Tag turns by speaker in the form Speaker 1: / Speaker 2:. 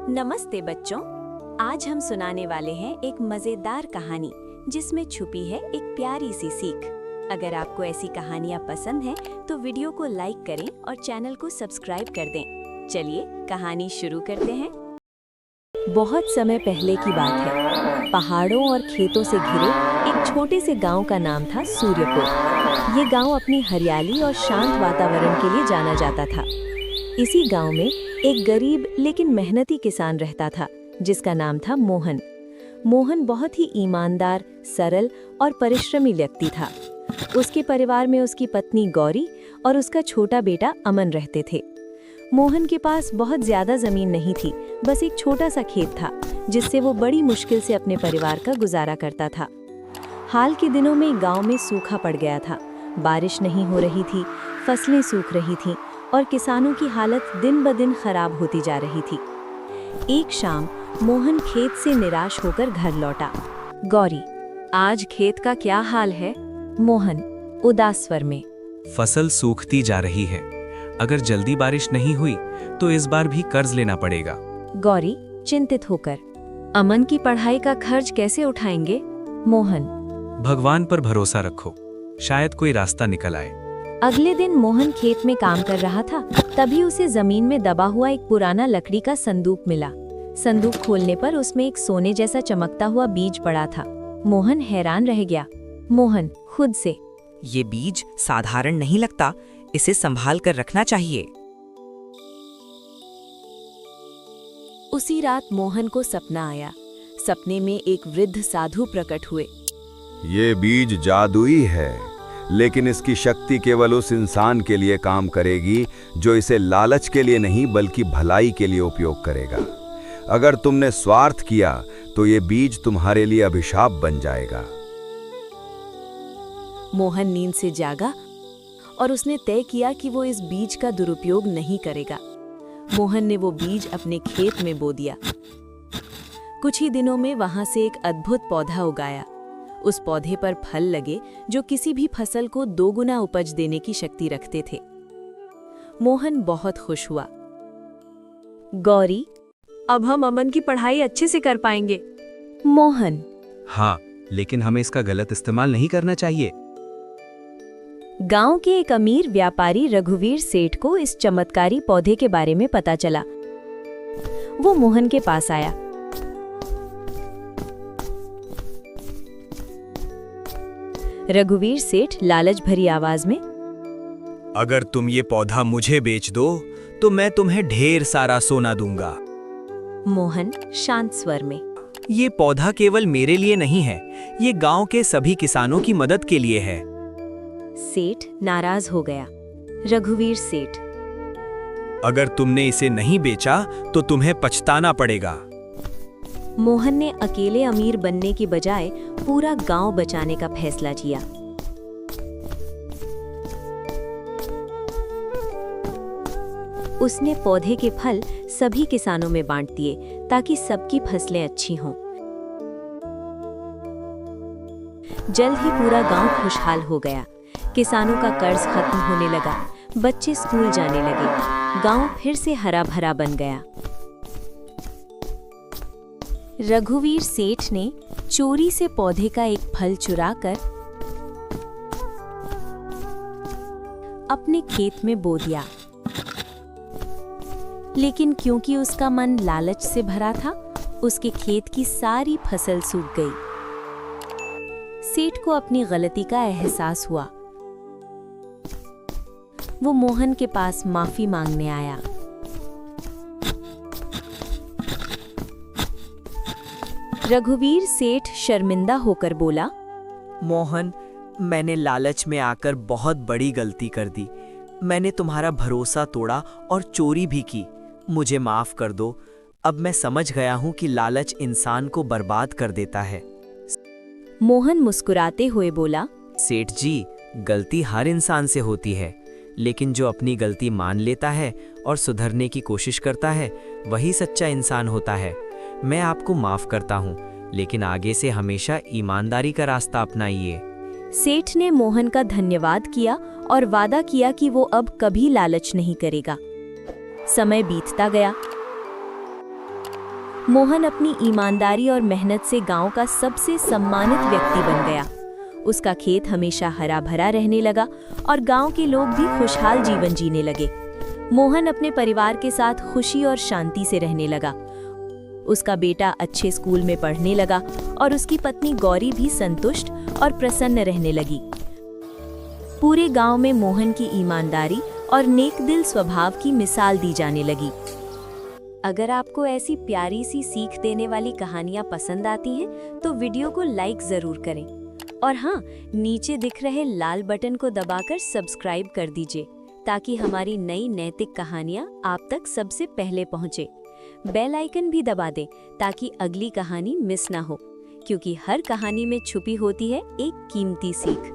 Speaker 1: नमस्ते बच्चों, आज हम सुनाने वाले हैं एक मजेदार कहानी जिसमें छुपी है एक प्यारी सी सीख। अगर आपको ऐसी कहानियाँ पसंद हैं तो वीडियो को लाइक करें और चैनल को सब्सक्राइब कर दें। चलिए कहानी शुरू करते हैं। बहुत समय पहले की बात है। पहाड़ों और खेतों से घिरे एक छोटे से गांव का नाम था सूर्यपुर। ये गांव अपनी हरियाली और शांत वातावरण के लिए जाना जाता था। इसी गांव में एक गरीब लेकिन मेहनती किसान रहता था जिसका नाम था मोहन। मोहन बहुत ही ईमानदार, सरल और परिश्रमी व्यक्ति था। उसके परिवार में उसकी पत्नी गौरी और उसका छोटा बेटा अमन रहते थे। मोहन के पास बहुत ज्यादा जमीन नहीं थी, बस एक छोटा सा खेत था जिससे वो बड़ी मुश्किल से अपने परिवार का गुजारा करता था। हाल के दिनों में गांव में सूखा पड़ गया था। बारिश नहीं हो रही थी, फसलें सूख रही थीं और किसानों की हालत दिन ब दिन खराब होती जा रही थी। एक शाम मोहन खेत से निराश होकर घर लौटा। गौरी, आज खेत का क्या हाल है? मोहन उदास स्वर में।
Speaker 2: फसल सूखती जा रही है। अगर जल्दी बारिश नहीं हुई तो इस बार भी कर्ज लेना पड़ेगा।
Speaker 1: गौरी चिंतित होकर। अमन की पढ़ाई का खर्च कैसे उठाएंगे? मोहन
Speaker 2: भगवान पर भरोसा रखो, शायद कोई रास्ता निकल आए।
Speaker 1: अगले दिन मोहन खेत में काम कर रहा था, तभी उसे जमीन में दबा हुआ एक पुराना लकड़ी का संदूक मिला। संदूक खोलने पर उसमें एक सोने जैसा चमकता हुआ बीज पड़ा था। मोहन हैरान रह गया। मोहन खुद से,
Speaker 3: ये बीज साधारण नहीं लगता, इसे संभाल कर रखना चाहिए।
Speaker 1: उसी रात मोहन को सपना आया। सपने में एक वृद्ध साधु प्रकट हुए।
Speaker 4: ये बीज जादुई है, लेकिन इसकी शक्ति केवल उस इंसान के लिए काम करेगी जो इसे लालच के लिए नहीं बल्कि भलाई के लिए उपयोग करेगा। अगर तुमने स्वार्थ किया तो ये बीज तुम्हारे लिए अभिशाप बन जाएगा।
Speaker 1: मोहन नींद से जागा और उसने तय किया कि वो इस बीज का दुरुपयोग नहीं करेगा। मोहन ने वो बीज अपने खेत में बो दिया। कुछ ही दिनों में वहां से एक अद्भुत पौधा उगाया। उस पौधे पर फल लगे जो किसी भी फसल को 2 गुना उपज देने की शक्ति रखते थे। मोहन बहुत खुश हुआ। गौरी, अब हम अमन की पढ़ाई अच्छे से कर पाएंगे। मोहन
Speaker 2: हाँ, लेकिन हमें इसका गलत इस्तेमाल नहीं करना चाहिए।
Speaker 1: गांव के एक अमीर व्यापारी रघुवीर सेठ को इस चमत्कारी पौधे के बारे में पता चला। वो मोहन के पास आया। रघुवीर सेठ लालच भरी आवाज में,
Speaker 2: अगर तुम ये पौधा मुझे बेच दो तो मैं तुम्हें ढेर सारा सोना दूंगा।
Speaker 1: मोहन शांत स्वर में,
Speaker 2: ये पौधा केवल मेरे लिए नहीं है, ये गांव के सभी किसानों की मदद के लिए है।
Speaker 1: सेठ नाराज हो गया। रघुवीर सेठ,
Speaker 2: अगर तुमने इसे नहीं बेचा तो तुम्हें पछताना पड़ेगा।
Speaker 1: मोहन ने अकेले अमीर बनने की बजाय पूरा गांव बचाने का फैसला किया। उसने पौधे के फल सभी किसानों में बांट दिए ताकि सबकी फसलें अच्छी हों। जल्द ही पूरा गांव खुशहाल हो गया। किसानों का कर्ज खत्म होने लगा, बच्चे स्कूल जाने लगे, गांव फिर से हरा भरा बन गया। रघुवीर सेठ ने चोरी से पौधे का एक फल चुराकर अपने खेत में बो दिया, लेकिन क्योंकि उसका मन लालच से भरा था, उसके खेत की सारी फसल सूख गई। सेठ को अपनी गलती का एहसास हुआ। वो मोहन के पास माफी मांगने आया। रघुवीर सेठ शर्मिंदा होकर बोला,
Speaker 3: मोहन, मैंने लालच में आकर बहुत बड़ी गलती कर दी। मैंने तुम्हारा भरोसा तोड़ा और चोरी भी की। मुझे माफ कर दो। अब मैं समझ गया हूँ कि लालच इंसान को बर्बाद कर देता है।
Speaker 1: मोहन मुस्कुराते हुए बोला,
Speaker 3: सेठ जी, गलती हर इंसान से होती है, लेकिन जो अपनी गलती मान लेता है और सुधरने की कोशिश करता है, वही सच्चा इंसान होता है। मैं आपको माफ करता हूँ, लेकिन आगे से हमेशा ईमानदारी का रास्ता अपनाइए।
Speaker 1: सेठ ने मोहन का धन्यवाद किया और वादा किया कि वो अब कभी लालच नहीं करेगा। समय बीतता गया। मोहन अपनी ईमानदारी और मेहनत से गांव का सबसे सम्मानित व्यक्ति बन गया। उसका खेत हमेशा हरा भरा रहने लगा और गांव के लोग भी खुशहाल जीवन जीने लगे। मोहन अपने परिवार के साथ खुशी और शांति से रहने लगा। उसका बेटा अच्छे स्कूल में पढ़ने लगा और उसकी पत्नी गौरी भी संतुष्ट और प्रसन्न रहने लगी। पूरे गांव में मोहन की ईमानदारी और नेकदिल स्वभाव की मिसाल दी जाने लगी। अगर आपको ऐसी प्यारी सी सीख देने वाली कहानियां पसंद आती हैं तो वीडियो को लाइक जरूर करें और हाँ, नीचे दिख रहे लाल बटन को दबाकर सब्सक्राइब कर दीजिए ताकि हमारी नई नैतिक कहानियां आप तक सबसे पहले पहुंचे। बेल आइकन भी दबा दें ताकि अगली कहानी मिस ना हो, क्योंकि हर कहानी में छुपी होती है एक कीमती सीख।